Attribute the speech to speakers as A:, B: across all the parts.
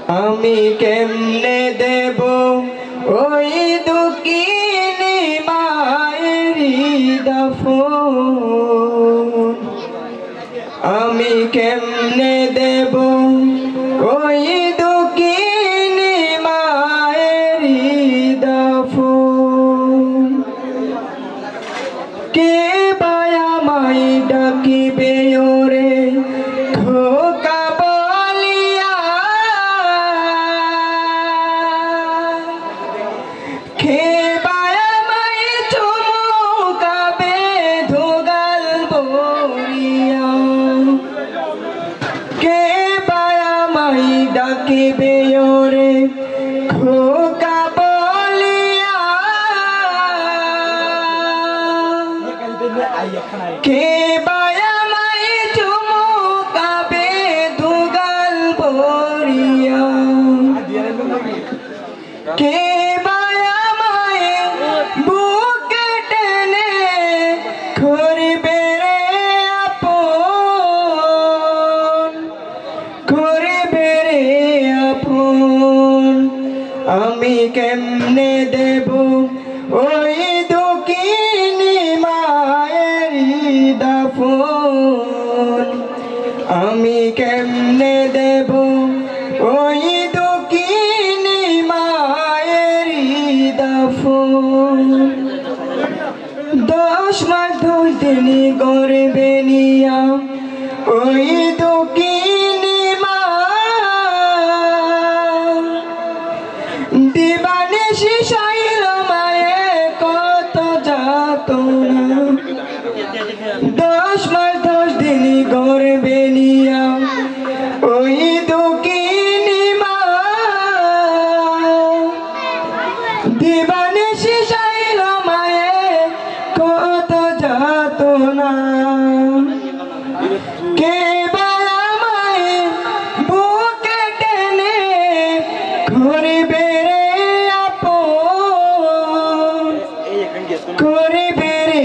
A: আমি কেমনে দেব ওই দুঃখিনী মায়েরি দাফন, আমি কেমনে দেব ওই দুঃখিনী মায়েরি দাফন। কে বায়া মাই ডাকিবে ওরে খোকা বলিয়া, কে বায়া মাই চুমুকাবে ধোগাল বলিয়া, কে বায়া মাই ডাকিবে ওরে খোকা বলিয়া, কে বায়া মাই চুমুকাবে ধোগাল বলিয়া, কে বায়া মাই বুকে টেনে করবে রে আপন, করবে রে আপন। আমি কেমনে দেব ওই দুঃখিনী মায়েরি দাফন, আমি কেমনে দেব ওই দুঃখিনী মায়েরি দাফন। 10 মাস 10 দিন গর্ভে নিয়া ওই দুঃখিনী মা দিবানিশি সইল মায়ে কত যাতনা। 10 মাস 10 দিন গর্ভে নিয়া ওই দুঃখিনী মা দিবানিশি সইল মায়ে কত যাতনা। কে বায়া মায়ে বুকে টেনে করবে রে আপন, করবে রে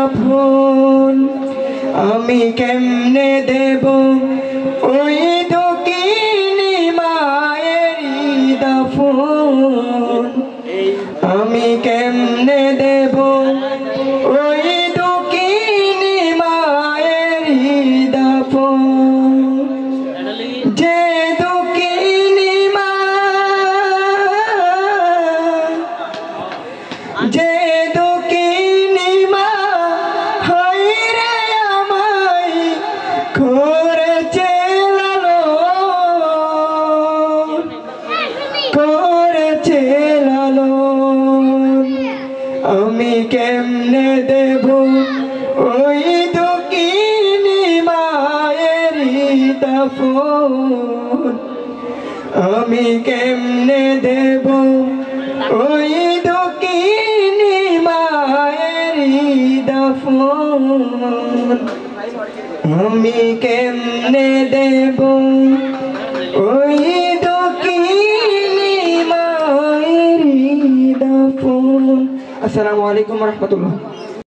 A: আপন। আমি কেমনে দেব ওই দুঃখিনী মায়েরি দাফন, আমি কেমনে দেব ওই দুঃখিনী মায়েরি দাফন। যে দুঃখিনী মা, যে দুঃখিনী মা হায়রে আমায় করেছে লালন, করেছে লালন, আমি কেমনে দেব ওই দুঃখিনী মায়েরি দাফন, আমি কেমনে দেব ওই দুঃখিনী মায়েরি দাফন, আমি কেমনে দেব ওই দুঃখিনী মায়েরি দাফন। আসসালামু আলাইকুম ওয়া রাহমাতুল্লাহ।